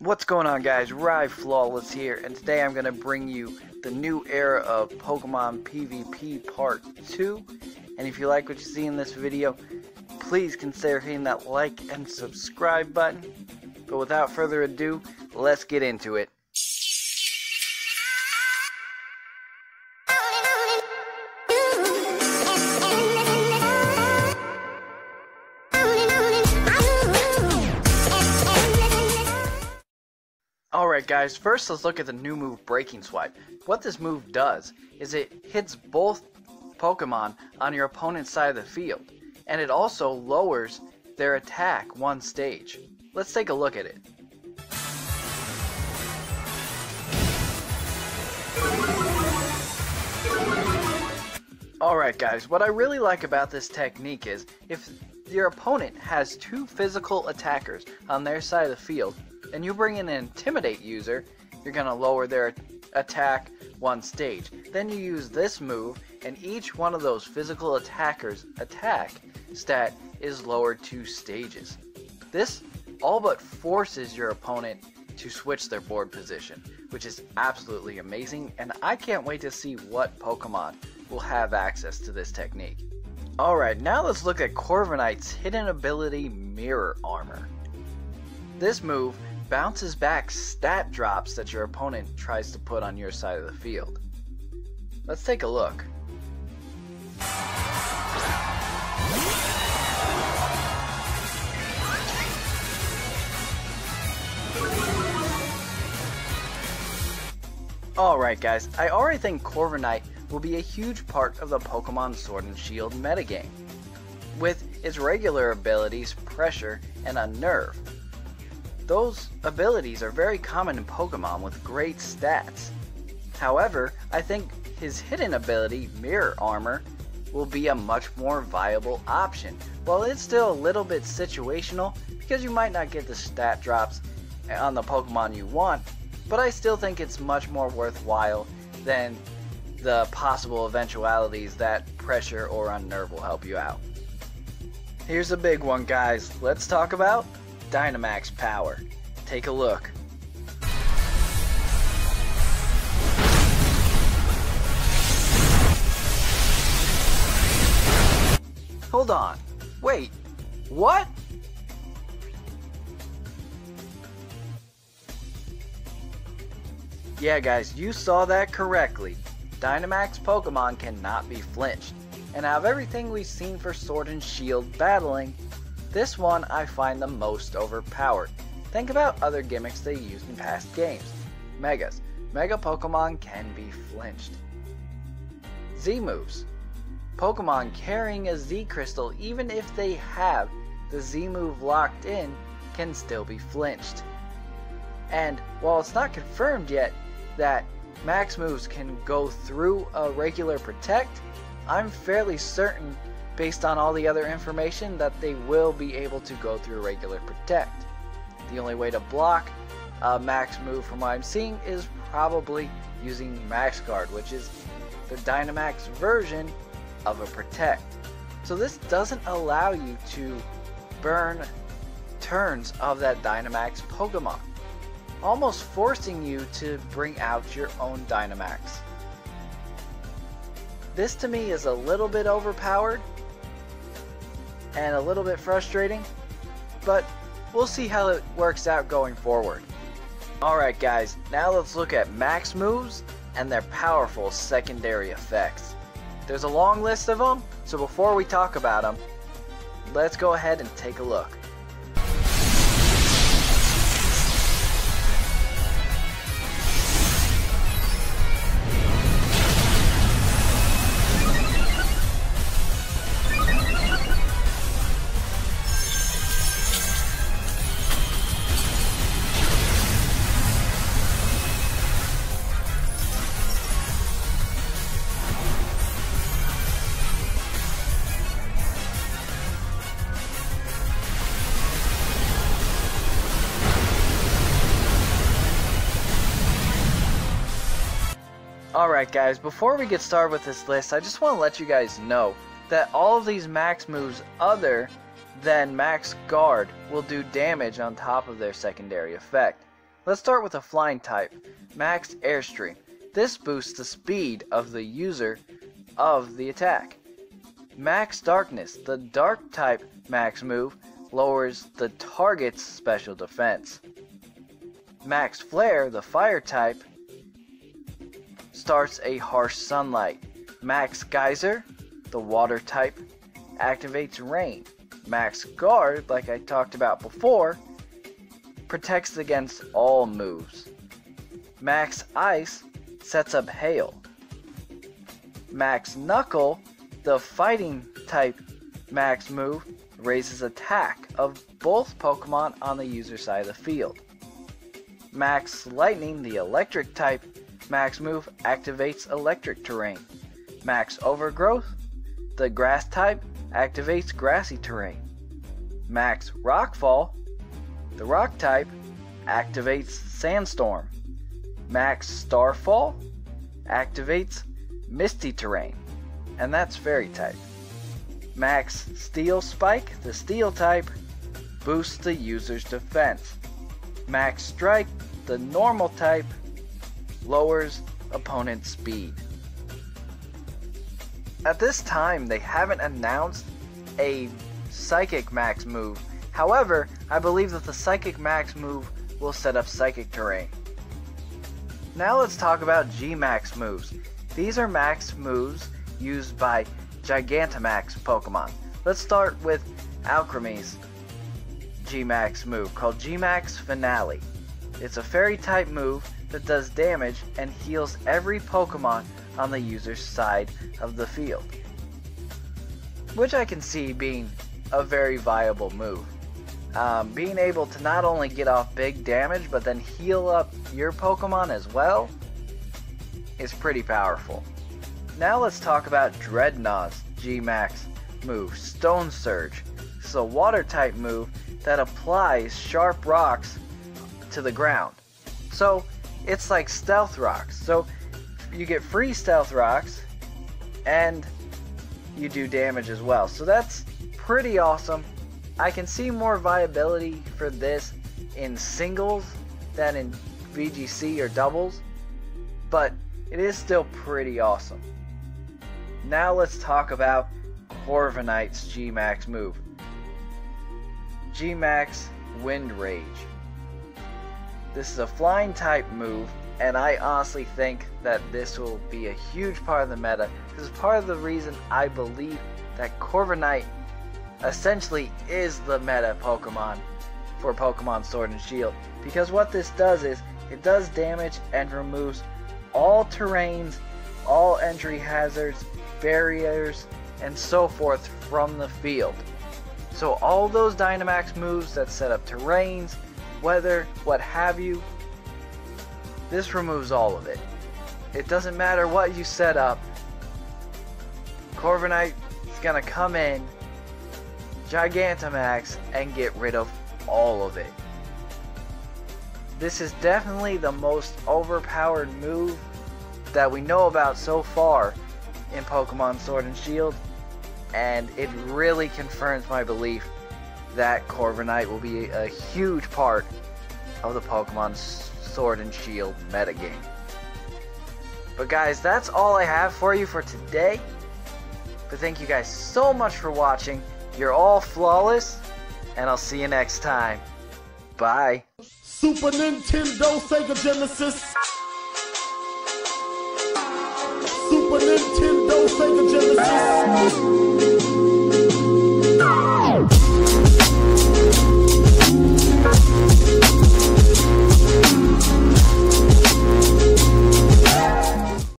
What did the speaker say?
What's going on, guys? RyFlawless here, and today I'm going to bring you the new era of Pokemon PvP Part 2. And if you like what you see in this video, please consider hitting that like and subscribe button. But without further ado, let's get into it. Alright guys, first let's look at the new move Breaking Swipe. What this move does is it hits both Pokemon on your opponent's side of the field, and it also lowers their attack one stage. Let's take a look at it. Alright guys, what I really like about this technique is if your opponent has two physical attackers on their side of the field, and you bring in an Intimidate user, you're going to lower their attack one stage. Then you use this move, and each one of those physical attackers' attack stat is lowered 2 stages. This all but forces your opponent to switch their board position, which is absolutely amazing, and I can't wait to see what Pokemon will have access to this technique. Alright, now let's look at Corviknight's hidden ability Mirror Armor. This move bounces back stat drops that your opponent tries to put on your side of the field. Let's take a look. Alright guys, I already think Corviknight will be a huge part of the Pokemon Sword and Shield metagame, with its regular abilities Pressure and Unnerve. Those abilities are very common in Pokemon with great stats. However, I think his hidden ability, Mirror Armor, will be a much more viable option. While it's still a little bit situational, because you might not get the stat drops on the Pokemon you want, but I still think it's much more worthwhile than the possible eventualities that Pressure or Unnerve will help you out. Here's a big one, guys. Let's talk about Dynamax power. Take a look. Hold on. Wait. What? Yeah guys, you saw that correctly. Dynamax Pokemon cannot be flinched. And out of everything we've seen for Sword and Shield battling, this one I find the most overpowered. Think about other gimmicks they used in past games. Megas. Mega Pokemon can be flinched. Z moves. Pokemon carrying a Z Crystal, even if they have the Z move locked in, can still be flinched. And while it's not confirmed yet that max moves can go through a regular Protect, I'm fairly certain based on all the other information that they will be able to go through regular Protect. The only way to block a max move from what I'm seeing is probably using Max Guard, which is the Dynamax version of a Protect. So this doesn't allow you to burn turns of that Dynamax Pokemon, almost forcing you to bring out your own Dynamax. This to me is a little bit overpowered and a little bit frustrating, but we'll see how it works out going forward. Alright guys, now let's look at max moves and their powerful secondary effects. There's a long list of them, so before we talk about them, let's go ahead and take a look. Alright guys, before we get started with this list, I just want to let you guys know that all of these max moves other than Max Guard will do damage on top of their secondary effect. Let's start with the flying type, Max Airstream. This boosts the speed of the user of the attack. Max Darkness, the dark type max move, lowers the target's special defense. Max Flare, the fire type, starts a harsh sunlight. Max Geyser, the water type, activates rain. Max Guard, like I talked about before, protects against all moves. Max Ice sets up hail. Max Knuckle, the fighting type max move, raises attack of both Pokemon on the user side of the field. Max Lightning, the electric type max move, activates electric terrain. Max Overgrowth, the grass type, activates grassy terrain. Max Rockfall, the rock type, activates sandstorm. Max Starfall activates misty terrain, and that's fairy type. Max Steel Spike, the steel type, boosts the user's defense. Max Strike, the normal type, lowers opponent's speed. At this time, they haven't announced a Psychic Max move. However, I believe that the Psychic Max move will set up Psychic terrain. Now let's talk about G-Max moves. These are max moves used by Gigantamax Pokemon. Let's start with Alchemy's G-Max move called G-Max Finale. It's a fairy type move that does damage and heals every Pokemon on the user's side of the field, which I can see being a very viable move. Being able to not only get off big damage but then heal up your Pokemon as well is pretty powerful. Now let's talk about Dreadnaught's G-Max move, Stone Surge. This is a water type move that applies sharp rocks to the ground. So it's like stealth rocks. So you get free stealth rocks and you do damage as well. So that's pretty awesome. I can see more viability for this in singles than in VGC or doubles, but it is still pretty awesome. Now let's talk about Corviknight's G-Max move, G-Max Wind Rage. This is a flying type move, and I honestly think that this will be a huge part of the meta. This is part of the reason I believe that Corviknight essentially is the meta Pokemon for Pokemon Sword and Shield, because what this does is it does damage and removes all terrains, all entry hazards, barriers, and so forth from the field. So all those Dynamax moves that set up terrains, weather, what have you, this removes all of it. It doesn't matter what you set up, Corviknight is gonna come in, Gigantamax, and get rid of all of it. This is definitely the most overpowered move that we know about so far in Pokemon Sword and Shield, and it really confirms my belief that Corviknight will be a huge part of the Pokemon Sword and Shield metagame. But guys, that's all I have for you for today. But thank you guys so much for watching. You're all flawless, and I'll see you next time. Bye. Super Nintendo, Sega Genesis. Super Nintendo, Sega Genesis.